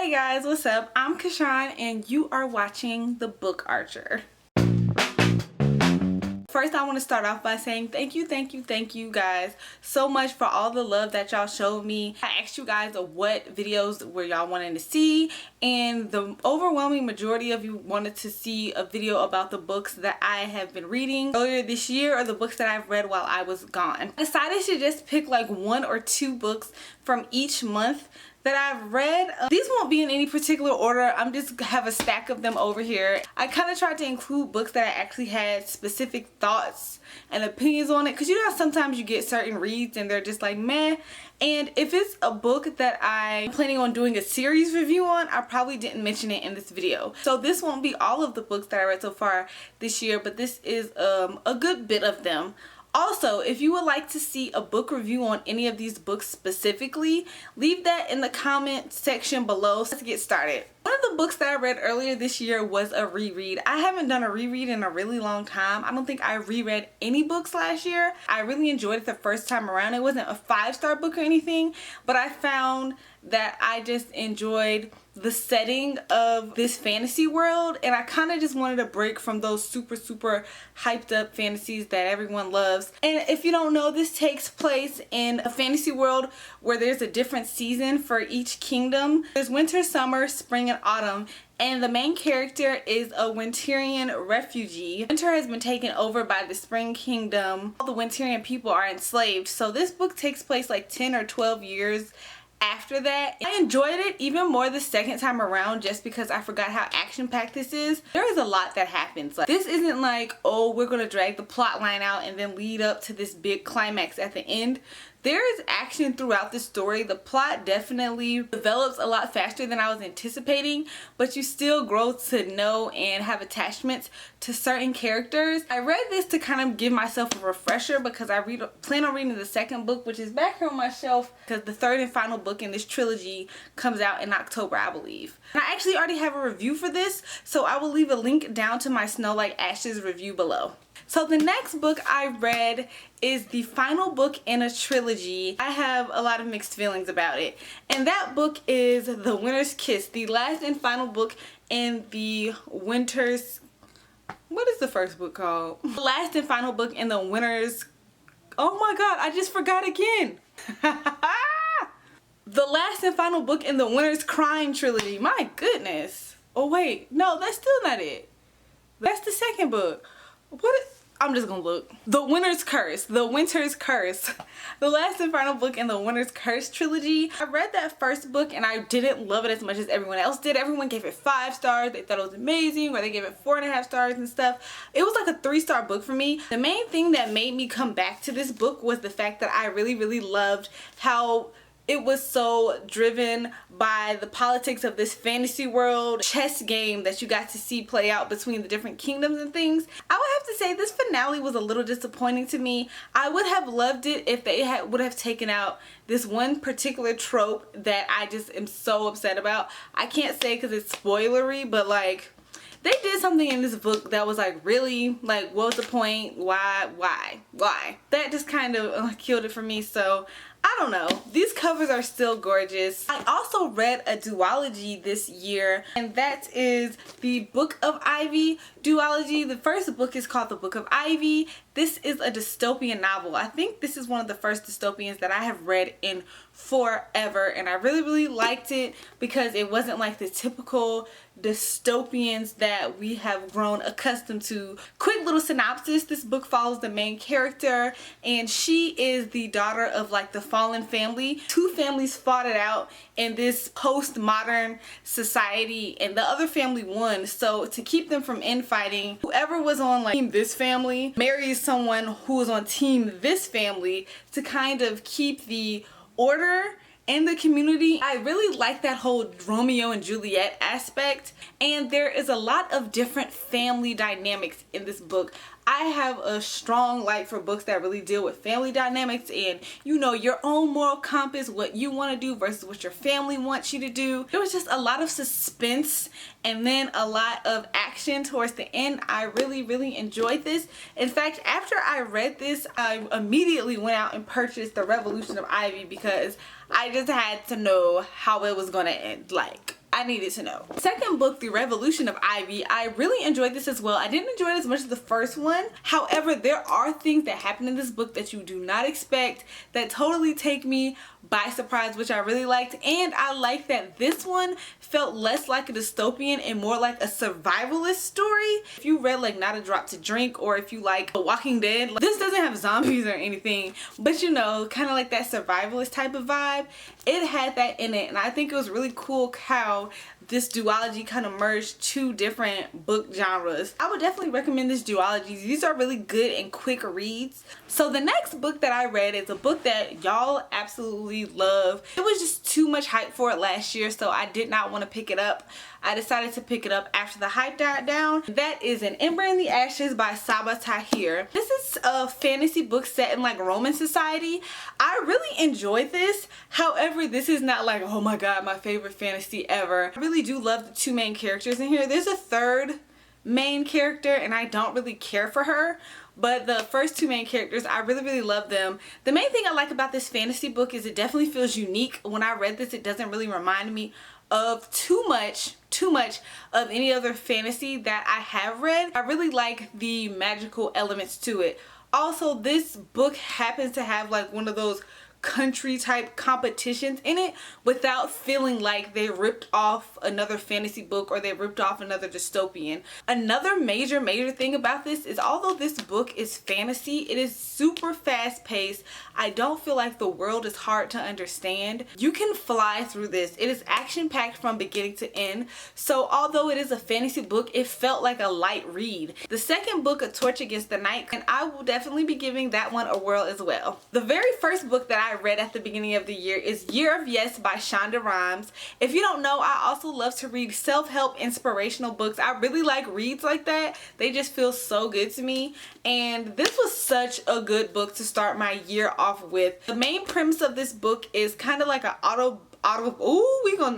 Hey guys, what's up? I'm Kashawn and you are watching The Book Archer. First, I want to start off by saying thank you guys so much for all the love that y'all showed me. I asked you guys what videos were y'all wanting to see, and the overwhelming majority of you wanted to see a video about the books that I have been reading earlier this year or the books that I've read while I was gone. I decided to just pick like 1 or 2 books from each month that I've read. These won't be in any particular order. I'm just have a stack of them over here. I kind of tried to include books that I actually had specific thoughts and opinions on it, because you know how sometimes you get certain reads and they're just like meh. And if it's a book that I'm planning on doing a series review on, I probably didn't mention it in this video. So this won't be all of the books that I read so far this year, but this is a good bit of them. Also, if you would like to see a book review on any of these books specifically, leave that in the comment section below. Let's get started. One of the books that I read earlier this year was a reread. I haven't done a reread in a really long time. I don't think I reread any books last year. I really enjoyed it the first time around. It wasn't a 5-star book or anything, but I found that I just enjoyed the setting of this fantasy world, and I kind of just wanted a break from those super hyped up fantasies that everyone loves. And if you don't know, this takes place in a fantasy world where there's a different season for each kingdom. There's winter, summer, spring, and autumn, and the main character is a Winterian refugee. Winter has been taken over by the Spring Kingdom. All the Winterian people are enslaved, so this book takes place like 10 or 12 years after that. I enjoyed it even more the second time around just because I forgot how action-packed this is. There is a lot that happens. Like, this isn't like, oh, we're gonna drag the plot line out and then lead up to this big climax at the end. There is action throughout the story. The plot definitely develops a lot faster than I was anticipating, but you still grow to know and have attachments to certain characters. I read this to kind of give myself a refresher because I plan on reading the second book, which is back here on my shelf, because the third and final book in this trilogy comes out in October, I believe. And I actually already have a review for this, so I will leave a link down to my Snow Like Ashes review below. So the next book I read is the final book in a trilogy. I have a lot of mixed feelings about it. And that book is The Winter's Kiss, the last and final book in the Winter's... What is the first book called? The last and final book in the Winter's... Oh my god, I just forgot again. The last and final book in the Winter's Crime trilogy. My goodness. Oh wait, no, that's still not it. That's the second book. I'm just gonna look. The Winter's Curse. The Winter's Curse. The last and final book in the Winter's Curse trilogy. I read that first book and I didn't love it as much as everyone else did. Everyone gave it 5 stars. They thought it was amazing, or they gave it 4.5 stars and stuff. It was like a 3-star book for me. The main thing that made me come back to this book was the fact that I really loved how it was so driven by the politics of this fantasy world chess game that you got to see play out between the different kingdoms and things. I would have to say this finale was a little disappointing to me. I would have loved it if they would have taken out this one particular trope that I just am so upset about. I can't say because it's spoilery, but like, they did something in this book that was like, really? Like, what was the point? Why? That just kind of killed it for me, so I don't know. These covers are still gorgeous. I also read a duology this year, and that is the Book of Ivy duology. The first book is called The Book of Ivy. This is a dystopian novel. I think this is one of the first dystopians that I have read in forever, and I really liked it because it wasn't like the typical dystopians that we have grown accustomed to. Quick little synopsis: this book follows the main character, and she is the daughter of like the fallen family. 2 families fought it out in this postmodern society, and the other family won. So to keep them from infighting, whoever was on like team this family marries someone who was on team this family to kind of keep the order in the community. I really like that whole Romeo and Juliet aspect, and there is a lot of different family dynamics in this book. I have a strong like for books that really deal with family dynamics and, you know, your own moral compass, what you want to do versus what your family wants you to do. There was just a lot of suspense and then a lot of action towards the end. I really enjoyed this. In fact, after I read this, I immediately went out and purchased The Revolution of Ivy because I just had to know how it was gonna end. Like, I I needed to know. Second book, The Revolution of Ivy. I really enjoyed this as well. I didn't enjoy it as much as the first one. However, there are things that happen in this book that you do not expect that totally take me by surprise, which I really liked. And I like that this one felt less like a dystopian and more like a survivalist story. If you read like Not a Drop to Drink, or if you like The Walking Dead, this doesn't have zombies or anything, but you know, kind of like that survivalist type of vibe. It had that in it, and I think it was really cool how this duology kind of merged two different book genres. I would definitely recommend this duology. These are really good and quick reads. So the next book that I read is a book that y'all absolutely love. It was just too much hype for it last year, so I did not want to pick it up. I decided to pick it up after the hype died down. That is An Ember in the Ashes by Sabaa Tahir. This is a fantasy book set in like Roman society. I really enjoyed this. However, this is not like, oh my god, my favorite fantasy ever. I really do love the two main characters in here. There's a third main character and I don't really care for her, but the first two main characters, I really love them. The main thing I like about this fantasy book is it definitely feels unique. When I read this, it doesn't really remind me of too much of any other fantasy that I have read. I really like the magical elements to it. Also, this book happens to have like one of those country type competitions in it without feeling like they ripped off another fantasy book or they ripped off another dystopian. Another major thing about this is, although this book is fantasy, it is super fast paced. I don't feel like the world is hard to understand. You can fly through this. It is action packed from beginning to end. So although it is a fantasy book, it felt like a light read. The second book, A Torch Against the Night, and I will definitely be giving that one a whirl as well. The very first book that I read at the beginning of the year is Year of Yes by Shonda Rhimes. If you don't know, I also love to read self-help inspirational books. I really like reads like that. They just feel so good to me, and this was such a good book to start my year off with. The main premise of this book is kind of like an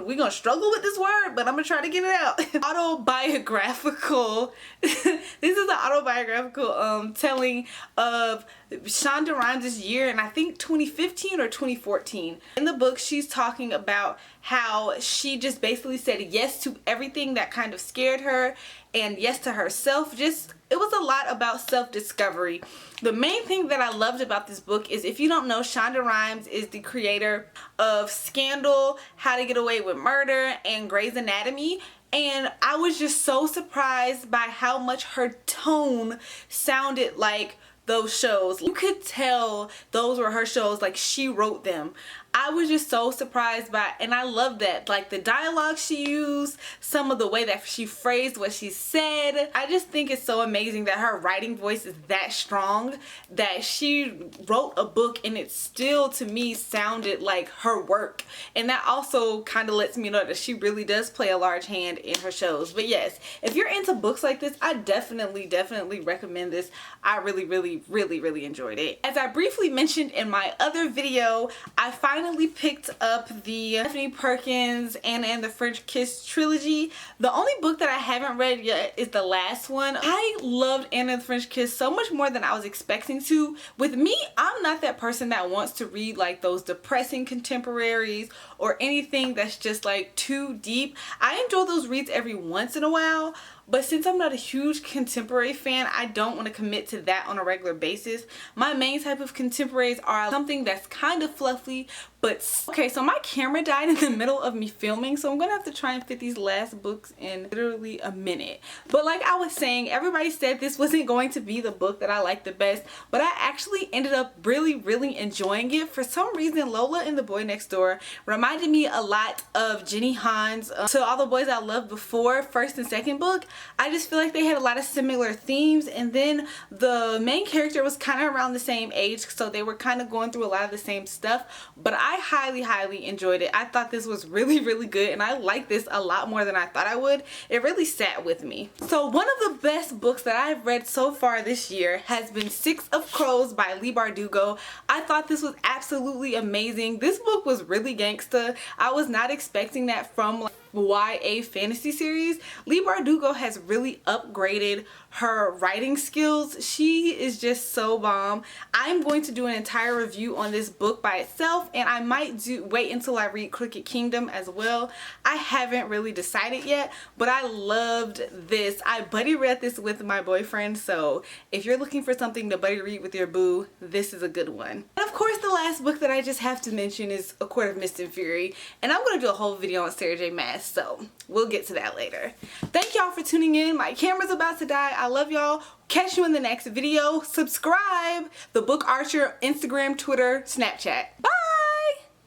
we gonna struggle with this word, but I'm gonna try to get it out. Autobiographical. This is an autobiographical telling of Shonda Rhimes' year in I think 2015 or 2014. In the book, she's talking about how she just basically said yes to everything that kind of scared her and yes to herself. It was a lot about self-discovery. The main thing that I loved about this book is, if you don't know, Shonda Rhimes is the creator of Scandal, How to Get Away with Murder, and Grey's Anatomy. And I was just so surprised by how much her tone sounded like those shows. You could tell those were her shows, like she wrote them. I was just so surprised by it, and I love that. Like the dialogue she used, some of the way that she phrased what she said. I just think it's so amazing that her writing voice is that strong, that she wrote a book and it still, to me, sounded like her work. And that also kind of lets me know that she really does play a large hand in her shows. But yes, if you're into books like this, I definitely recommend this. I really enjoyed it. As I briefly mentioned in my other video, I finally picked up the Stephanie Perkins Anna and the French Kiss trilogy. The only book that I haven't read yet is the last one. I loved Anna and the French Kiss so much more than I was expecting to. With me, I'm not that person that wants to read like those depressing contemporaries or anything that's just like too deep. I enjoy those reads every once in a while, but since I'm not a huge contemporary fan, I don't want to commit to that on a regular basis. My main type of contemporaries are something that's kind of fluffy, but okay, so my camera died in the middle of me filming, so I'm gonna have to try and fit these last books in literally a minute. But like I was saying, everybody said this wasn't going to be the book that I liked the best, but I actually ended up really enjoying it. For some reason, Lola and the Boy Next Door reminded me a lot of Jenny Han's To All the Boys I Loved Before, first and second book. I just feel like they had a lot of similar themes, and then the main character was kind of around the same age, so they were kind of going through a lot of the same stuff. But I highly enjoyed it. I thought this was really good, and I liked this a lot more than I thought I would. It really sat with me. So one of the best books that I've read so far this year has been Six of Crows by Leigh Bardugo. I thought this was absolutely amazing. This book was really gangsta. I was not expecting that from YA fantasy series. Leigh Bardugo has really upgraded her writing skills. She is just so bomb. I'm going to do an entire review on this book by itself, and I might wait until I read Crooked Kingdom as well. I haven't really decided yet, but I loved this. I buddy read this with my boyfriend, so if you're looking for something to buddy read with your boo, this is a good one. And of course, the last book that I just have to mention is A Court of Mist and Fury, and I'm going to do a whole video on Sarah J. Maas, so we'll get to that later. Thank y'all for tuning in. My camera's about to die. I love y'all. Catch you in the next video. Subscribe. The Book Archer, Instagram, Twitter, Snapchat. Bye!